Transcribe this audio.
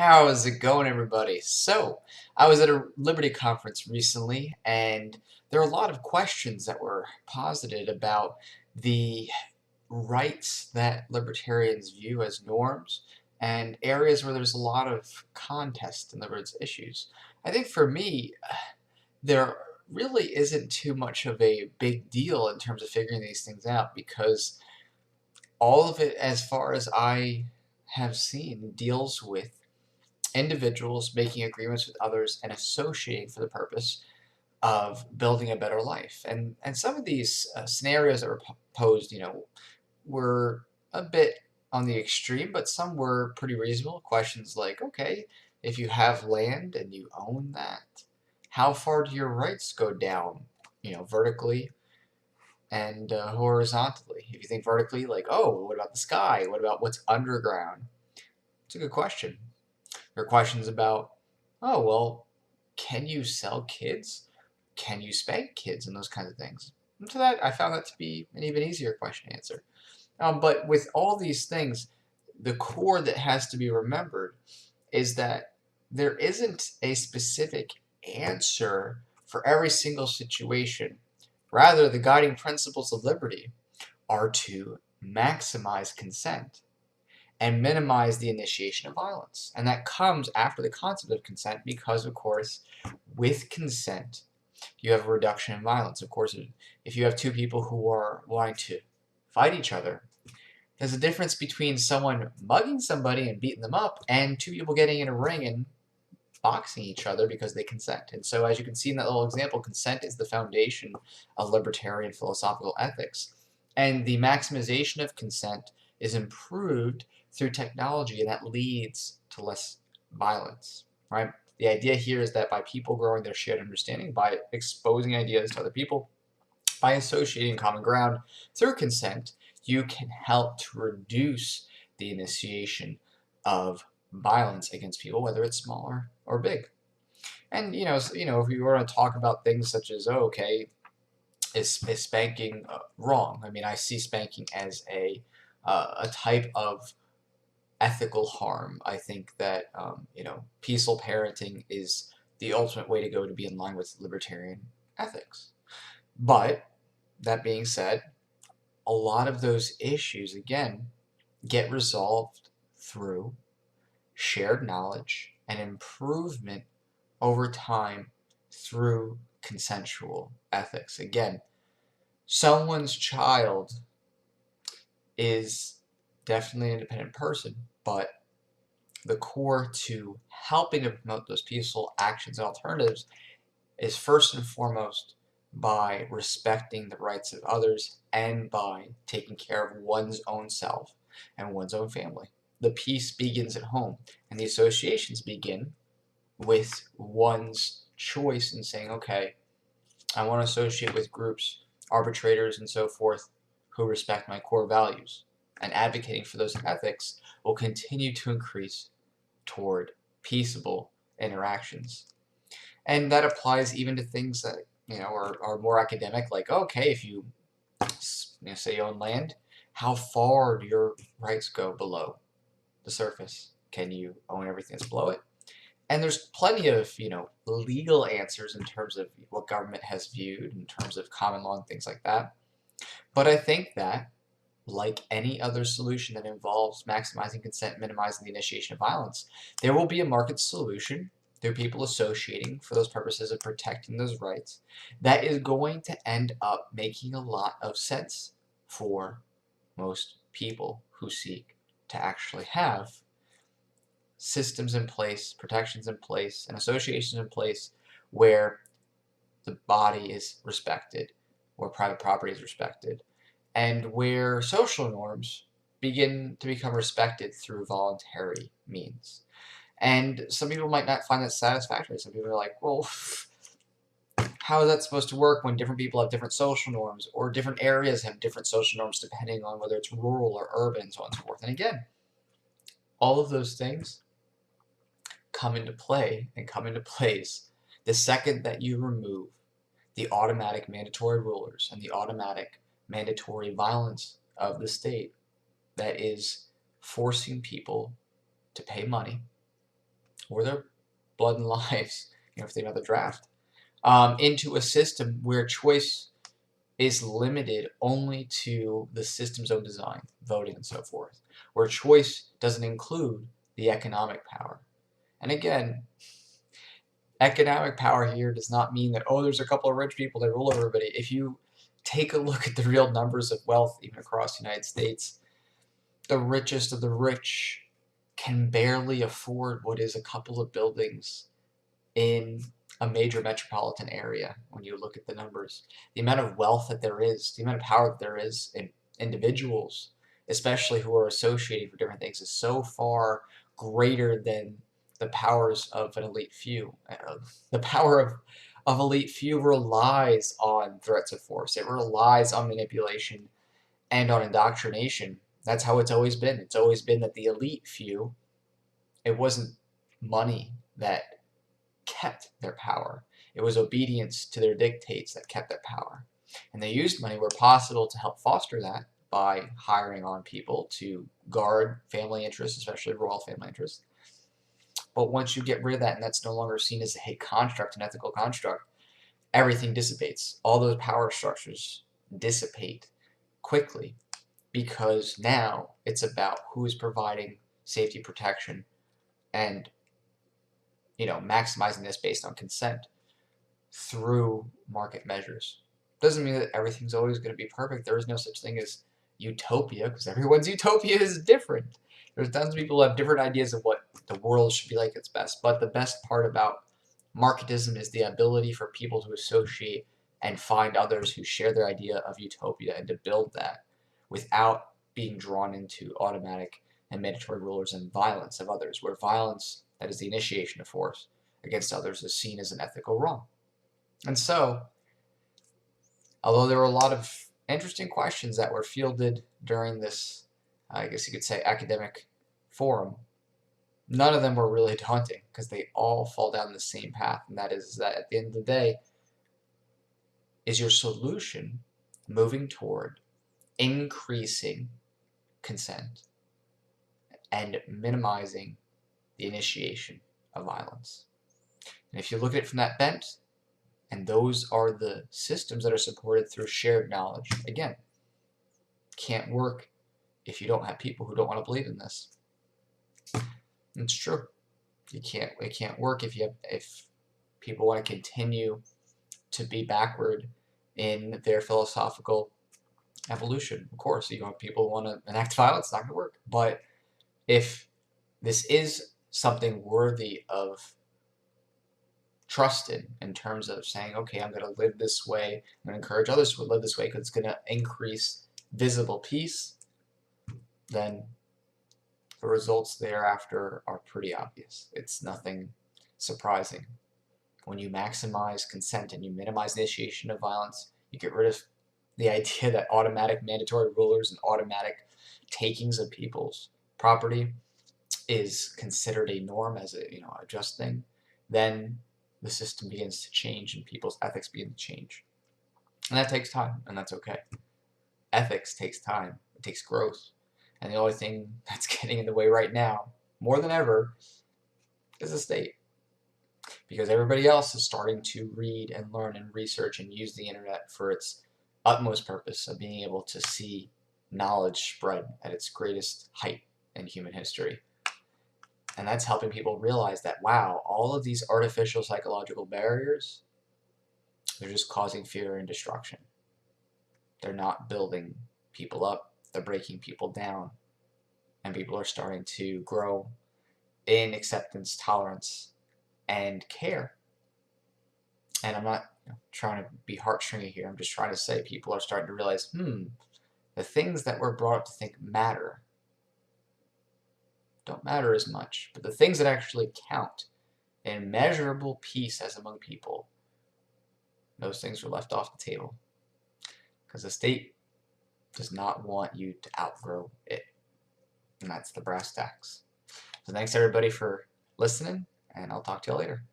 How's it going, everybody? So, I was at a Liberty conference recently, and there are a lot of questions that were posited about the rights that libertarians view as norms and areas where there's a lot of contest in the words issues. I think for me, there really isn't too much of a big deal in terms of figuring these things out because all of it, as far as I have seen, deals with individuals making agreements with others and associating for the purpose of building a better life. And some of these scenarios that were posed, were a bit on the extreme, but some were pretty reasonable. Questions like, okay, if you have land and you own that, how far do your rights go down, vertically and horizontally? If you think vertically, like, oh, what about the sky? What about what's underground? It's a good question. There are questions about, oh, well, can you sell kids? Can you spank kids? And those kinds of things. And to that, I found that to be an even easier question to answer. But with all these things, the core that has to be remembered is that there isn't a specific answer for every single situation. Rather, the guiding principles of liberty are to maximize consent and minimize the initiation of violence. And that comes after the concept of consent because, of course, with consent, you have a reduction in violence. Of course, if you have two people who are wanting to fight each other, there's a difference between someone mugging somebody and beating them up and two people getting in a ring and boxing each other because they consent. And so, as you can see in that little example, consent is the foundation of libertarian philosophical ethics. And the maximization of consent is improved through technology, and that leads to less violence, right? The idea here is that by people growing their shared understanding, by exposing ideas to other people, by associating common ground through consent, you can help to reduce the initiation of violence against people, whether it's small or big. And if we were to talk about things such as, oh, okay, is spanking wrong? I mean, I see spanking as a type of ethical harm. I think that peaceful parenting is the ultimate way to go to be in line with libertarian ethics. But that being said, a lot of those issues again get resolved through shared knowledge and improvement over time through consensual ethics. Again, someone's child is definitely an independent person, but the core to helping to promote those peaceful actions and alternatives is first and foremost by respecting the rights of others and by taking care of one's own self and one's own family. The peace begins at home, and the associations begin with one's choice in saying, okay, I want to associate with groups, arbitrators, and so forth who respect my core values. And advocating for those ethics will continue to increase toward peaceable interactions. And that applies even to things that are more academic, like, okay, if you say you own land, how far do your rights go below the surface? Can you own everything that's below it? And there's plenty of legal answers in terms of what government has viewed in terms of common law and things like that. But I think that, like any other solution that involves maximizing consent, minimizing the initiation of violence, there will be a market solution through people associating for those purposes of protecting those rights that is going to end up making a lot of sense for most people who seek to actually have systems in place, protections in place, and associations in place where the body is respected, where private property is respected, and where social norms begin to become respected through voluntary means. And some people might not find that satisfactory. Some people are like, well, how is that supposed to work when different people have different social norms, or different areas have different social norms depending on whether it's rural or urban, and so on and so forth. And again, all of those things come into play and come into place the second that you remove the automatic mandatory rulers and the automatic mandatory violence of the state that is forcing people to pay money or their blood and lives, if they know the draft, into a system where choice is limited only to the system's own design, voting and so forth, where choice doesn't include the economic power. And again, economic power here does not mean that, oh, there's a couple of rich people that rule everybody. If you take a look at the real numbers of wealth, even across the United States, the richest of the rich can barely afford what is a couple of buildings in a major metropolitan area when you look at the numbers. The amount of wealth that there is, the amount of power that there is in individuals, especially who are associated for different things, is so far greater than the powers of an elite few. The power of elite few relies on threats of force. It relies on manipulation and on indoctrination. That's how it's always been. It's always been that the elite few, it wasn't money that kept their power. It was obedience to their dictates that kept their power. And they used money where possible to help foster that by hiring on people to guard family interests, especially royal family interests. But once you get rid of that and that's no longer seen as a construct, an ethical construct, everything dissipates. All those power structures dissipate quickly because now it's about who is providing safety protection and maximizing this based on consent through market measures. Doesn't mean that everything's always going to be perfect. There is no such thing as utopia because everyone's utopia is different. There's tons of people who have different ideas of what the world should be like at its best. But the best part about marketism is the ability for people to associate and find others who share their idea of utopia and to build that without being drawn into automatic and mandatory rulers and violence of others, where violence, that is the initiation of force against others, is seen as an ethical wrong. And so, although there were a lot of interesting questions that were fielded during this, I guess you could say, academic forum, none of them were really daunting because they all fall down the same path, and that is that at the end of the day, is your solution moving toward increasing consent and minimizing the initiation of violence. And if you look at it from that bent, and those are the systems that are supported through shared knowledge, again, can't work if you don't have people who don't want to believe in this. It's true. It can't work if people want to continue to be backward in their philosophical evolution. Of course, if people want to enact violence, it's not going to work. But if this is something worthy of trust in terms of saying, okay, I'm going to live this way, I'm going to encourage others to live this way because it's going to increase visible peace, then the results thereafter are pretty obvious. It's nothing surprising. When you maximize consent and you minimize initiation of violence, you get rid of the idea that automatic mandatory rulers and automatic takings of people's property is considered a norm as a just thing, then the system begins to change and people's ethics begin to change. And that takes time, and that's okay. Ethics takes time. It takes growth. And the only thing that's getting in the way right now, more than ever, is the state. Because everybody else is starting to read and learn and research and use the internet for its utmost purpose of being able to see knowledge spread at its greatest height in human history. And that's helping people realize that, wow, all of these artificial psychological barriers, they're just causing fear and destruction. They're not building people up. They're breaking people down. And people are starting to grow in acceptance, tolerance, and care. And I'm not trying to be heartstringy here. I'm just trying to say people are starting to realize, the things that we're brought up to think matter don't matter as much. But the things that actually count in measurable peace as among people, those things were left off the table. Because the state does not want you to outgrow it. And that's the brass tacks. So thanks everybody for listening, and I'll talk to you later.